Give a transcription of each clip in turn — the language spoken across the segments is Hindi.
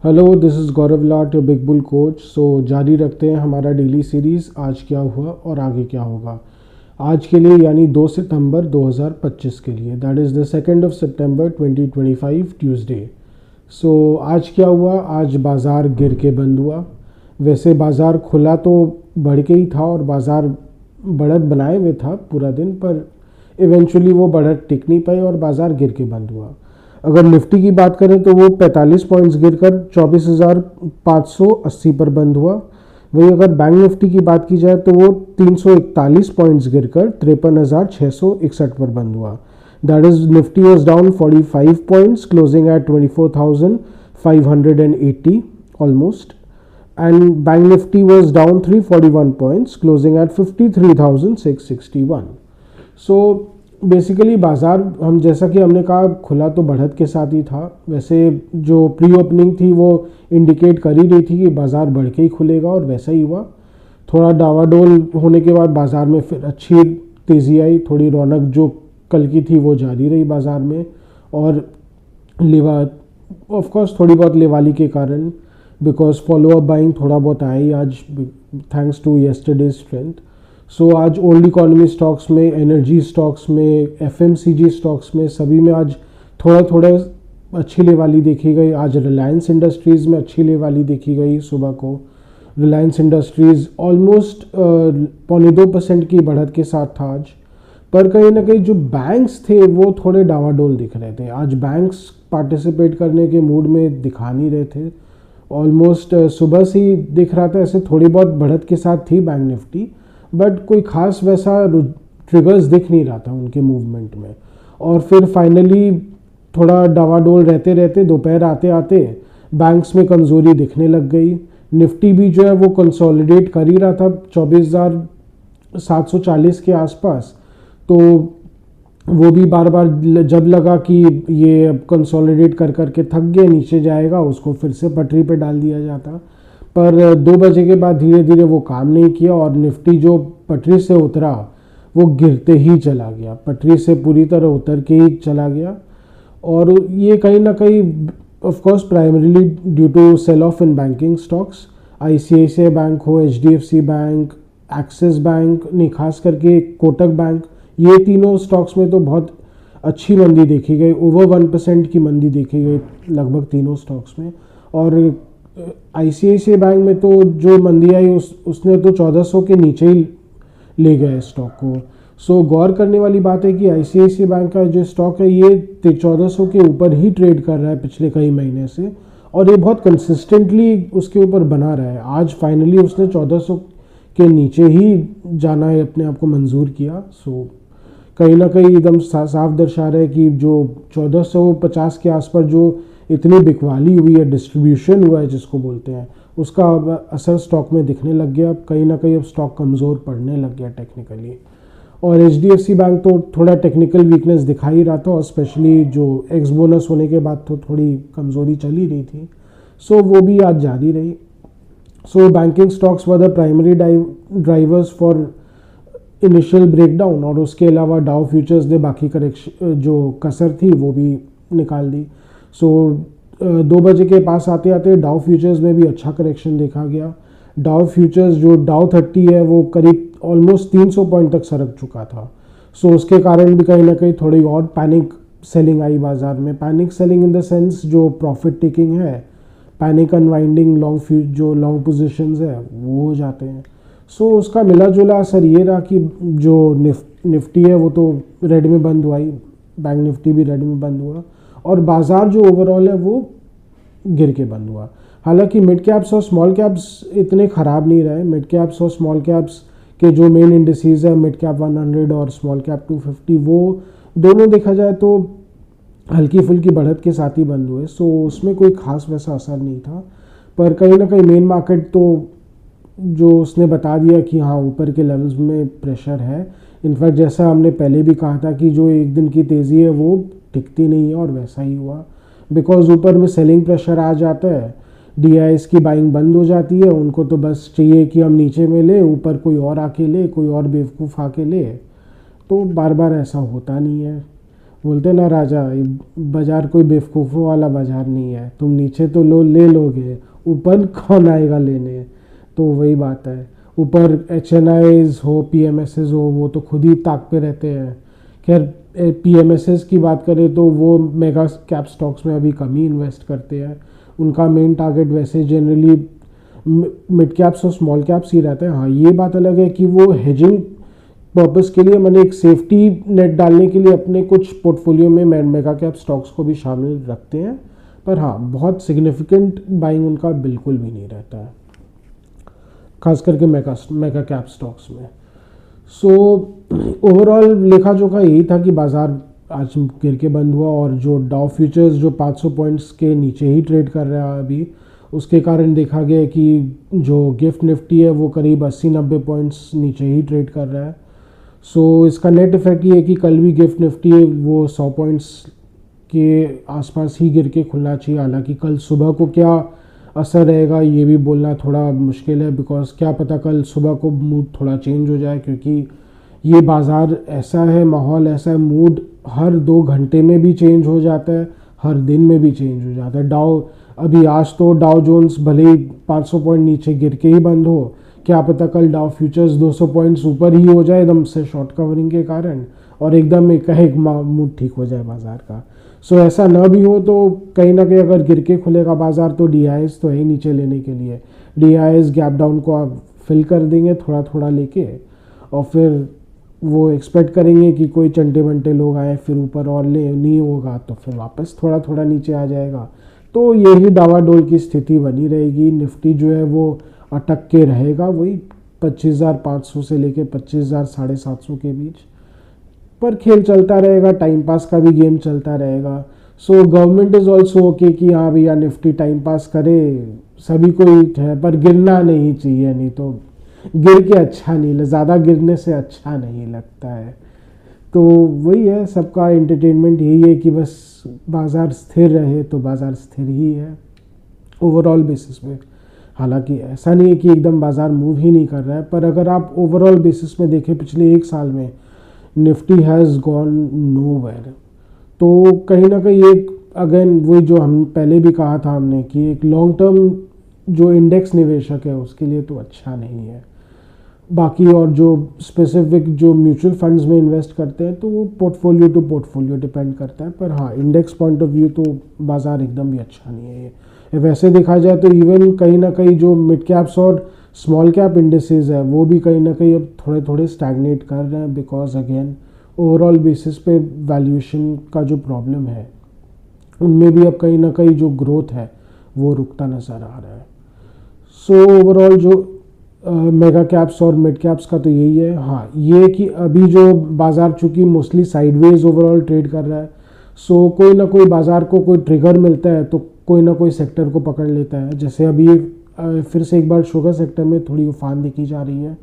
Hello, this is Gaurav Lat, your big bull coach. So जारी रखते हैं हमारा डेली सीरीज़ आज क्या हुआ और आगे क्या होगा। आज के लिए यानी 2 सितंबर 2025 के लिए, that is the 2nd of September 2025 Tuesday. So आज क्या हुआ, आज बाज़ार गिर के बंद हुआ। वैसे बाज़ार खुला तो बढ़ के ही था और बाज़ार बढ़त बनाए हुए था पूरा दिन, पर इवेंचुअली वो बढ़त टिक नहीं पाई और बाज़ार गिर के बंद हुआ। अगर निफ्टी की बात करें तो वो 45 पॉइंट्स गिरकर 24,580 पर बंद हुआ। वहीं अगर बैंक निफ्टी की बात की जाए तो वो 341 पॉइंट्स गिरकर 53,661 पर बंद हुआ। That is Nifty was down 45 points closing at 24,580 almost, and Bank Nifty was down 341 points closing at 53,661। So basically बाज़ार, हम जैसा कि हमने कहा, खुला तो बढ़त के साथ ही था। वैसे जो प्री ओपनिंग थी वो इंडिकेट कर ही रही थी कि बाज़ार बढ़ के ही खुलेगा और वैसा ही हुआ। थोड़ा डावाडोल होने के बाद बाज़ार में फिर अच्छी तेज़ी आई, थोड़ी रौनक जो कल की थी वो जारी रही बाज़ार में। और लेवा ऑफ कोर्स थोड़ी बहुत लेवाली के कारण, बिकॉज फॉलो अप बाइंग थोड़ा बहुत आया ही आज, थैंक्स टू येस्टरडेज स्ट्रेंथ। सो आज ओल्ड इकोनॉमी स्टॉक्स में, एनर्जी स्टॉक्स में, एफएमसीजी स्टॉक्स में, सभी में आज थोड़ा थोड़ा अच्छी लेवाली देखी गई। आज रिलायंस इंडस्ट्रीज़ में अच्छी लेवाली देखी गई सुबह को। रिलायंस इंडस्ट्रीज़ ऑलमोस्ट 2.25% की बढ़त के साथ था आज। पर कहीं ना कहीं जो बैंक्स थे वो थोड़े डावाडोल दिख रहे थे। आज बैंक्स पार्टिसिपेट करने के मूड में दिखा नहीं रहे थे। ऑलमोस्ट सुबह से ही दिख रहा था ऐसे थोड़ी बहुत बढ़त के साथ थी बैंक निफ्टी, बट कोई खास वैसा ट्रिगर्स दिख नहीं रहा था उनके मूवमेंट में। और फिर फाइनली थोड़ा डावाडोल रहते रहते दोपहर आते आते बैंक्स में कमज़ोरी दिखने लग गई। निफ्टी भी जो है वो कंसोलिडेट कर ही रहा था 24,740 के आसपास। तो वो भी बार बार जब लगा कि ये अब कंसोलिडेट कर करके थक गए, नीचे जाएगा, उसको फिर से पटरी पे डाल दिया जाता। पर 2 बजे के बाद धीरे धीरे वो काम नहीं किया और निफ्टी जो पटरी से उतरा वो गिरते ही चला गया, पटरी से पूरी तरह उतर के ही चला गया। और ये कहीं ना कहीं of course primarily due to sell off in banking stocks. ICICI Bank हो, एचडीएफसी बैंक, एक्सिस बैंक, नहीं खास करके कोटक बैंक, ये तीनों स्टॉक्स में तो बहुत अच्छी मंदी देखी गई। ओवर 1% की मंदी देखी गई लगभग तीनों स्टॉक्स में। और आईसीआईसीआई बैंक में तो जो मंदी आई उसने तो 1400 के नीचे ही ले गया स्टॉक को। सो गौर करने वाली बात है कि आईसीआईसीआई बैंक का जो स्टॉक है ये 1400 के ऊपर ही ट्रेड कर रहा है पिछले कई महीने से, और ये बहुत कंसिस्टेंटली उसके ऊपर बना रहा है। आज फाइनली उसने 1400 के नीचे ही जाना है, अपने आप को मंजूर किया। सो कहीं ना कहीं एकदम साफ दर्शा रहा है कि जो 1450 के आसपास जो इतनी बिकवाली हुई है, डिस्ट्रीब्यूशन हुआ है जिसको बोलते हैं, उसका असर स्टॉक में दिखने लग गया। अब कहीं ना कहीं अब स्टॉक कमज़ोर पड़ने लग गया टेक्निकली। और एचडीएफसी बैंक तो थोड़ा टेक्निकल वीकनेस दिखा ही रहा था, और स्पेशली जो एक्स बोनस होने के बाद तो थोड़ी कमज़ोरी चली रही थी। सो वो भी आज जारी रही। सो banking stocks were the primary drivers for initial breakdown, और उसके अलावा डाउ फ्यूचर्स ने बाकी करेक्शन जो कसर थी वो भी निकाल दी। सो 2 बजे के पास आते आते डाउ फ्यूचर्स में भी अच्छा करेक्शन देखा गया। डाउ फ्यूचर्स जो डाउ 30 है वो करीब ऑलमोस्ट 300 पॉइंट तक सरक चुका था। सो उसके कारण भी कहीं ना कहीं थोड़ी और पैनिक सेलिंग आई बाज़ार में। Panic selling in the sense जो प्रॉफिट टेकिंग है, पैनिक अनवाइंडिंग, जो लॉन्ग पोजिशंस है वो हो जाते हैं। सो उसका मिला जुला असर ये रहा कि जो निफ्टी है वो तो रेड में बंद हुआ ही, बैंक निफ्टी भी रेड में बंद हुआ, और बाज़ार जो ओवरऑल है वो गिर के बंद हुआ। हालांकि मिड कैप्स और स्मॉल कैप्स इतने ख़राब नहीं रहे। मिड कैप्स और स्मॉल कैप्स के जो मेन इंडिसेस है, मिड कैप 100 और स्मॉल कैप 250, वो दोनों देखा जाए तो हल्की फुल्की बढ़त के साथ ही बंद हुए। सो उसमें कोई खास वैसा असर नहीं था। पर कहीं ना कहीं मेन मार्केट तो जो उसने बता दिया कि हाँ ऊपर के लेवल्स में प्रेशर है। इनफैक्ट जैसा हमने पहले भी कहा था कि जो एक दिन की तेज़ी है वो टिकती नहीं है, और वैसा ही हुआ। बिकॉज ऊपर में सेलिंग प्रेशर आ जाता है, डीआईएस की बाइंग बंद हो जाती है, उनको तो बस चाहिए कि हम नीचे में ले, ऊपर कोई और आके ले, कोई और बेवकूफ़ आके ले। तो बार बार ऐसा होता नहीं है। बोलते ना राजा, ये बाजार कोई बेवकूफ़ों वाला बाजार नहीं है, तुम नीचे तो ले लोगे, ऊपर कौन आएगा लेने। तो वही बात है, ऊपर HNIs हो, PMSs हो, वो तो खुद ही ताक पे रहते हैं। खैर PMSs की बात करें तो वो मेगा कैप स्टॉक्स में अभी कम ही इन्वेस्ट करते हैं। उनका मेन टारगेट वैसे जनरली मिड कैप्स और स्मॉल कैप्स ही रहते हैं। हाँ, ये बात अलग है कि वो हेजिंग पर्पस के लिए, मैंने एक सेफ्टी नेट डालने के लिए अपने कुछ पोर्टफोलियो में मेगा कैप स्टॉक्स को भी शामिल रखते हैं। पर हाँ, बहुत सिग्निफिकेंट बाइंग उनका बिल्कुल भी नहीं रहता है, खास करके मेगा कैप स्टॉक्स में। सो ओवरऑल लेखा जोखा यही था कि बाज़ार आज गिर के बंद हुआ, और जो डाउ फ्यूचर्स जो 500 पॉइंट्स के नीचे ही ट्रेड कर रहा है अभी, उसके कारण देखा गया कि जो गिफ्ट निफ्टी है वो करीब 80-90 पॉइंट्स नीचे ही ट्रेड कर रहा है। सो इसका नेट इफेक्ट ये है कि कल भी गिफ्ट निफ्टी वो 100 पॉइंट्स के आसपास ही गिर के खुलना चाहिए। हालांकि कल सुबह को क्या असर रहेगा ये भी बोलना थोड़ा मुश्किल है, बिकॉज क्या पता कल सुबह को मूड थोड़ा चेंज हो जाए, क्योंकि ये बाज़ार ऐसा है, माहौल ऐसा है, मूड हर 2 घंटे में भी चेंज हो जाता है, हर दिन में भी चेंज हो जाता है। अभी आज तो डाउ जोन्स भले ही 500 पॉइंट नीचे गिर के ही बंद हो, क्या पता कल डाउ फ्यूचर्स 200 पॉइंट्स ऊपर ही हो जाए एकदम से शॉर्ट कवरिंग के कारण, और एकदम एक मूड ठीक हो जाए बाज़ार का। सो ऐसा ना भी हो तो कहीं ना कहीं अगर गिर के खुलेगा बाज़ार तो DIs तो है ही नीचे लेने के लिए। DIs गैप डाउन को आप फिल कर देंगे थोड़ा थोड़ा लेके, और फिर वो एक्सपेक्ट करेंगे कि कोई चंटे बंटे लोग आए फिर ऊपर और ले, नहीं होगा तो फिर वापस थोड़ा थोड़ा नीचे आ जाएगा। तो यही डावाडोल की स्थिति बनी रहेगी। निफ्टी जो है वो अटक के रहेगा वही 25,500 से लेके 25,750 के बीच, पर खेल चलता रहेगा, टाइम पास का भी गेम चलता रहेगा। So government is also okay कि हाँ भैया निफ्टी टाइम पास करे, सभी को ही है, पर गिरना नहीं चाहिए, नहीं तो गिर के अच्छा नहीं, ज़्यादा गिरने से अच्छा नहीं लगता है। तो वही है, सबका एंटरटेनमेंट यही है कि बस बाज़ार स्थिर रहे, तो बाज़ार स्थिर ही है ओवरऑल बेसिस पे। हालांकि ऐसा नहीं है कि एकदम बाज़ार मूव ही नहीं कर रहा है, पर अगर आप ओवरऑल बेसिस में देखें पिछले 1 साल में निफ्टी हैज़ गॉन नोवेयर। तो कहीं ना कहीं एक अगेन वही जो हम पहले भी कहा था हमने कि एक लॉन्ग टर्म जो इंडेक्स निवेशक है उसके लिए तो अच्छा नहीं है। बाकी और जो स्पेसिफिक जो म्यूचुअल फंड्स में इन्वेस्ट करते हैं तो वो पोर्टफोलियो टू पोर्टफोलियो डिपेंड करता है, पर हाँ इंडेक्स पॉइंट ऑफ व्यू तो बाज़ार एकदम भी अच्छा नहीं है ये। वैसे देखा जाए तो इवन कहीं ना कहीं जो मिड कैप्स और स्मॉल कैप इंडेसेस है वो भी कहीं ना कहीं अब थोड़े थोड़े स्टैग्नेट कर रहे हैं, बिकॉज अगेन ओवरऑल बेसिस पे वैल्यूएशन का जो प्रॉब्लम है उनमें भी अब कहीं ना कहीं जो ग्रोथ है वो रुकता नज़र आ रहा है। सो ओवरऑल जो मेगा कैप्स और मिड कैप्स का तो यही है। हाँ, ये कि अभी जो बाज़ार चूँकि मोस्टली साइडवेज ओवरऑल ट्रेड कर रहा है, सो कोई ना कोई बाज़ार को कोई ट्रिगर मिलता है तो कोई ना कोई सेक्टर को पकड़ लेता है। जैसे अभी फिर से एक बार शुगर सेक्टर में थोड़ी उफान दिखी जा रही है,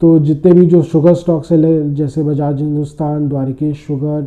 तो जितने भी जो शुगर स्टॉक्स है जैसे बजाज हिंदुस्तान, द्वारिकेश शुगर,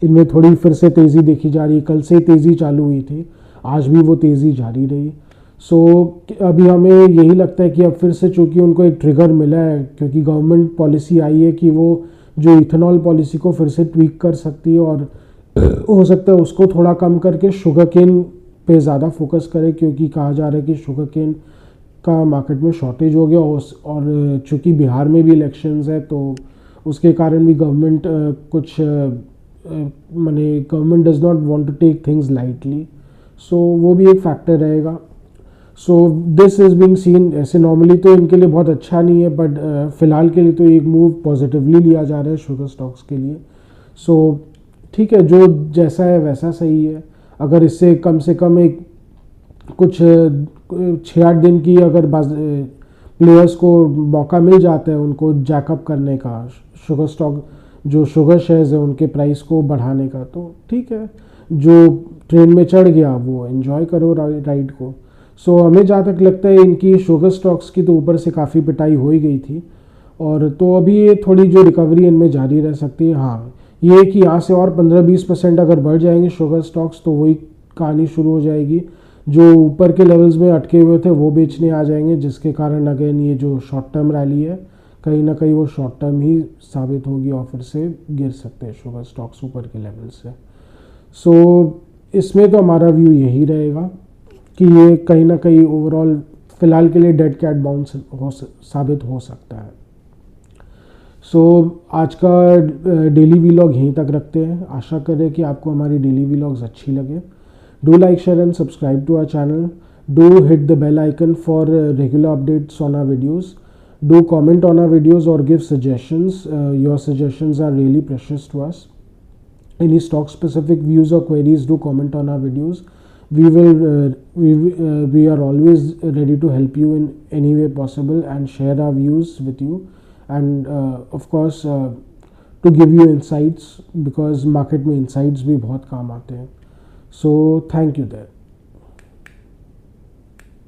इनमें थोड़ी फिर से तेज़ी देखी जा रही है। कल से तेज़ी चालू हुई थी, आज भी वो तेज़ी जारी रही। सो अभी हमें यही लगता है कि अब फिर से चूँकि उनको एक ट्रिगर मिला है, क्योंकि गवर्नमेंट पॉलिसी आई है कि वो जो इथेनॉल पॉलिसी को फिर से ट्वीक कर सकती है, और हो सकता है उसको थोड़ा कम करके शुगर केन पे ज़्यादा फोकस करे, क्योंकि कहा जा रहा है कि शुगर केन का मार्केट में शॉर्टेज हो गया, और चूँकि बिहार में भी इलेक्शंस है तो उसके कारण भी गवर्नमेंट कुछ माने government does not want to take things lightly. So वो भी एक फैक्टर रहेगा। So this is being seen, ऐसे नॉर्मली तो इनके लिए बहुत अच्छा नहीं है, बट फ़िलहाल के लिए तो एक मूव पॉजिटिवली लिया जा रहा है शुगर स्टॉक्स के लिए। सो ठीक है, जो जैसा है वैसा सही है। अगर इससे कम से कम एक कुछ 6-8 दिन की अगर प्लेयर्स को मौका मिल जाता है उनको जैकअप करने का, शुगर स्टॉक जो शुगर शेयर्स है उनके प्राइस को बढ़ाने का, तो ठीक है, जो ट्रेन में चढ़ गया वो एंजॉय करो राइड को। सो हमें जहाँ तक लगता है इनकी शुगर स्टॉक्स की तो ऊपर से काफ़ी पिटाई हो ही गई थी, और तो अभी ये थोड़ी जो रिकवरी इनमें जारी रह सकती है। हाँ, ये कि यहाँ से और 15-20% अगर बढ़ जाएंगे शुगर स्टॉक्स तो वही कहानी शुरू हो जाएगी, जो ऊपर के लेवल्स में अटके हुए थे वो बेचने आ जाएंगे, जिसके कारण अगेन ये जो शॉर्ट टर्म रैली है कहीं ना कहीं वो शॉर्ट टर्म ही साबित होगी और फिर से गिर सकते हैं शुगर स्टॉक्स ऊपर के लेवल से। सो इसमें तो हमारा व्यू यही रहेगा कि ये कहीं ना कहीं ओवरऑल फ़िलहाल के लिए डेड कैट बाउंस साबित हो सकता है। सो आज का डेली व्लॉग यहीं तक रखते हैं। आशा करें कि आपको हमारी डेली व्लॉग्स अच्छी लगे। Do like, share and subscribe to our channel. Do hit the bell icon for regular updates on our videos. Do comment on our videos or give suggestions. Your suggestions are really precious to us. Any stock specific views or queries, do comment on our videos. We are always ready to help you in any way possible and share our views with you, and of course to give you insights, because market में insights भी बहुत काम आते हैं. So thank you there.